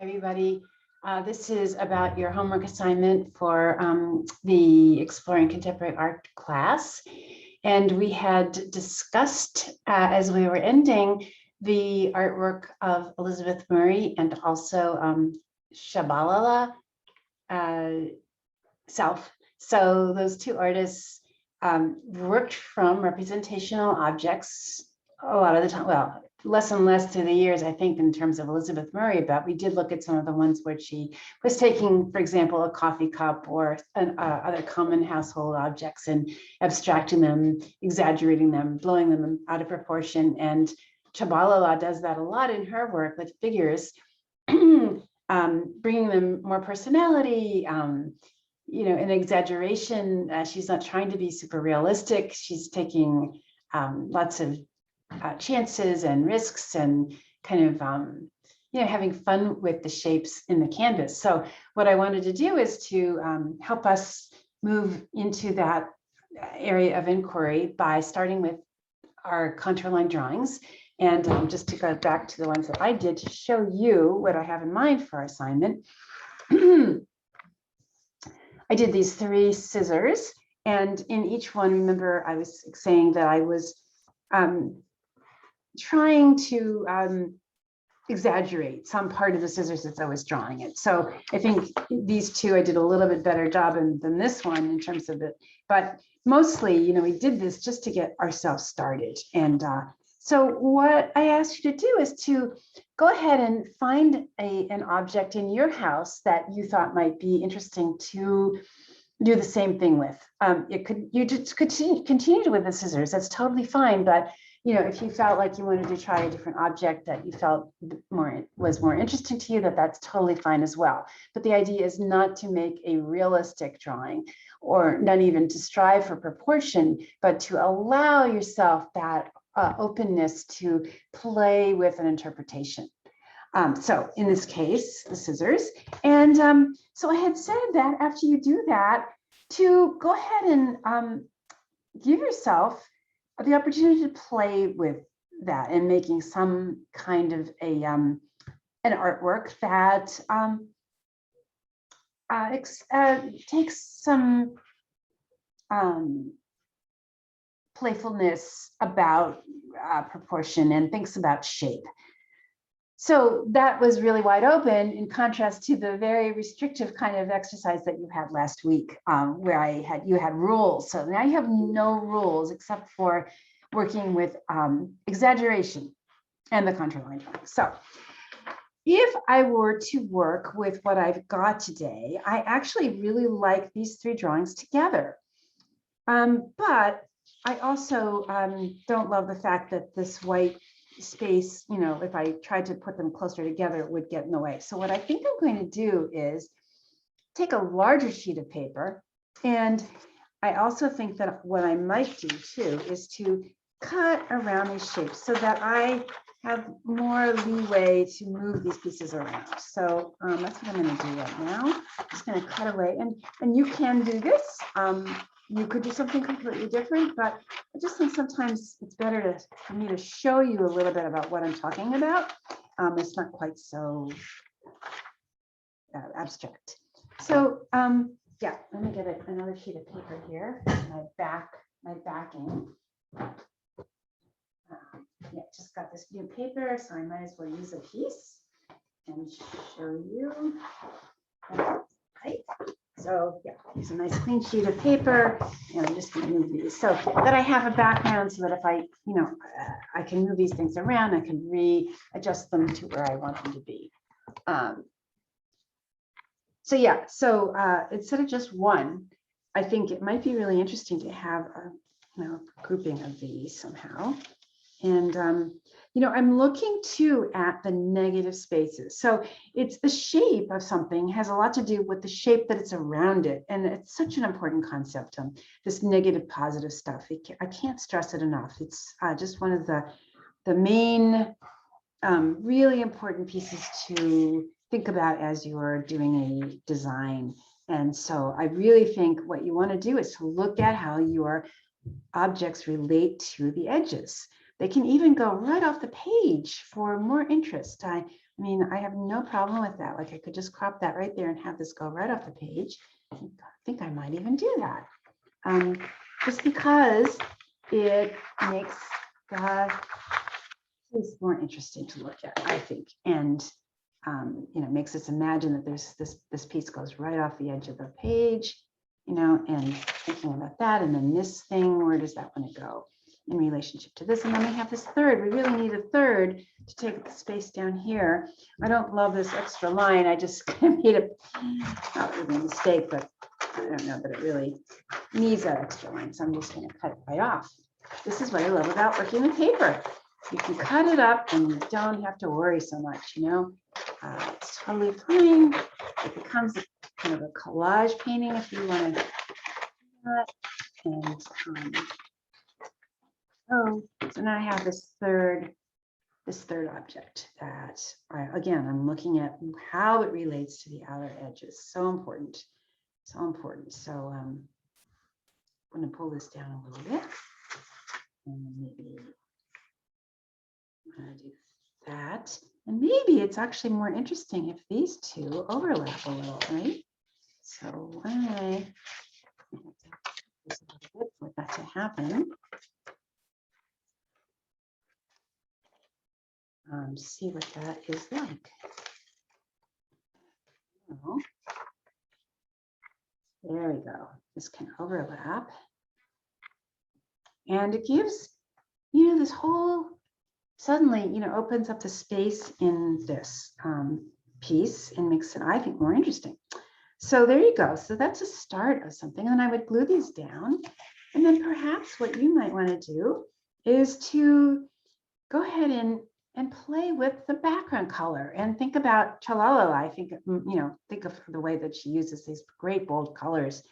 Everybody. This is about your homework assignment for the Exploring Contemporary Art class. And we had discussed, as we were ending, the artwork of Elizabeth Murray and also Shabalala Self. So those two artists worked from representational objects a lot of the time, well, less and less through the years, I think, in terms of Elizabeth Murray, but we did look at some of the ones where she was taking, for example, a coffee cup or other common household objects and abstracting them, exaggerating them, blowing them out of proportion. And Shabalala does that a lot in her work with figures, bringing them more personality, an exaggeration. She's not trying to be super realistic. She's taking lots of chances and risks and kind of having fun with the shapes in the canvas. So what I wanted to do is to help us move into that area of inquiry by starting with our contour line drawings. And just to go back to the ones that I did to show you what I have in mind for our assignment. I did these 3 scissors, and in each one, remember I was saying that I was trying to exaggerate some part of the scissors as I was drawing it. So I think these 2, I did a little bit better job than this one in terms of it. But mostly, we did this just to get ourselves started. And so what I asked you to do is to go ahead and find an object in your house that you thought might be interesting to do the same thing with. You just continue with the scissors. That's totally fine. But if you felt like you wanted to try a different object that you felt was more interesting to you, that's totally fine as well. But the idea is not to make a realistic drawing, or not even to strive for proportion, but to allow yourself that openness to play with an interpretation. So in this case, the scissors. And so I had said that after you do that, to go ahead and give yourself the opportunity to play with that and making some kind of an artwork that takes some playfulness about proportion and thinks about shape. So that was really wide open, in contrast to the very restrictive kind of exercise that you had last week, where you had rules. So now you have no rules except for working with exaggeration and the contour line drawing. So if I were to work with what I've got today, I actually really like these 3 drawings together. But I also don't love the fact that this white space, if I tried to put them closer together, it would get in the way. So what I think I'm going to do is take a larger sheet of paper. And I also think that what I might do too is to cut around these shapes so that I have more leeway to move these pieces around. So that's what I'm going to do right now. I'm just going to cut away, and you can do this. You could do something completely different, but I just think sometimes it's better for me to show you a little bit about what I'm talking about. It's not quite so abstract. So yeah, let me get another sheet of paper here. My backing. Yeah, just got this new paper, so I might as well use a piece and show you. Right. So yeah, use a nice clean sheet of paper, and I'm just going to move these so that I have a background, so that if I, I can move these things around, I can readjust them to where I want them to be. So yeah, so instead of just one, I think it might be really interesting to have a grouping of these somehow. And, I'm looking too at the negative spaces. So it's the shape of something has a lot to do with the shape that it's around it. And it's such an important concept, this negative positive stuff. I can't stress it enough. It's just one of the main really important pieces to think about as you're doing a design. And so I really think what you want to do is to look at how your objects relate to the edges. They can even go right off the page for more interest. I mean, I have no problem with that. Like I could just crop that right there and have this go right off the page. I think I might even do that. Just because it makes the piece more interesting to look at, I think. And you know, makes us imagine that there's this piece goes right off the edge of the page, you know, and thinking about that. And then this thing, where does that want to go in relationship to this? And then we have this third. We really need a third to take up the space down here. I don't love this extra line. I just made a, not really a mistake, but I don't know that it really needs that extra line. So I'm just going to cut it right off. This is what I love about working with paper. You can cut it up and you don't have to worry so much, you know. It's totally fine. It becomes kind of a collage painting if you want to do that. And so now I have this third object that again, I'm looking at how it relates to the outer edges. So important, so important. So I'm going to pull this down a little bit, and maybe I'm going to do that. And maybe it's actually more interesting if these two overlap a little, right? So I for that to happen. See what that is like. Oh, there we go. This can overlap. And it gives, you know, this whole, suddenly, you know, opens up the space in this piece and makes it, I think, more interesting. So there you go. So that's a start of something. And I would glue these down. And then perhaps what you might want to do is to go ahead and play with the background color and think about Chalalala. I think, you know, think of the way that she uses these great bold colors,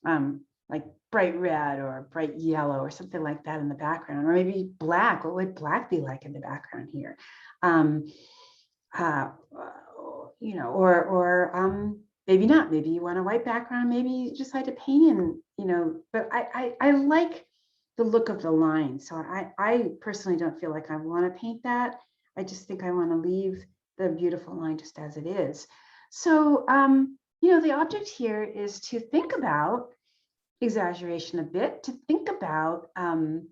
like bright red or bright yellow or something like that in the background, or maybe black. What would black be like in the background here? You know, or maybe not. Maybe you want a white background. Maybe you decide to paint in, you know. But I like the look of the line. So I personally don't feel like I want to paint that. I just think I want to leave the beautiful line just as it is. So, you know, the object here is to think about exaggeration a bit, to think about, you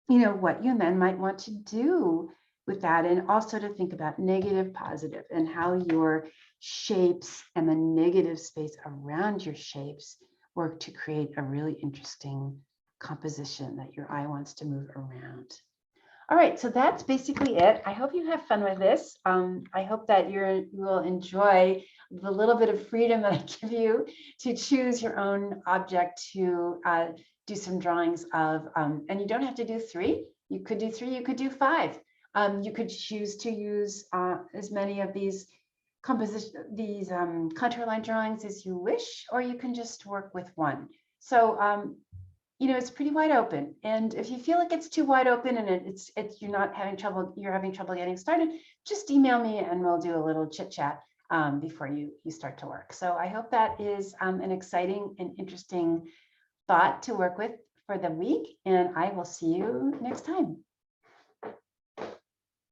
know, what you then might want to do with that, and also to think about negative, positive, and how your shapes and the negative space around your shapes work to create a really interesting composition that your eye wants to move around. All right, so that's basically it. I hope you have fun with this. I hope that you will enjoy the little bit of freedom that I give you to choose your own object to do some drawings of, and you don't have to do 3. You could do 3, you could do 5. You could choose to use as many of these contour line drawings as you wish, or you can just work with one. So you know, it's pretty wide open. And if you feel like it's too wide open and you're having trouble getting started, just email me and we'll do a little chit chat before you start to work. So I hope that is an exciting and interesting thought to work with for the week. And I will see you next time.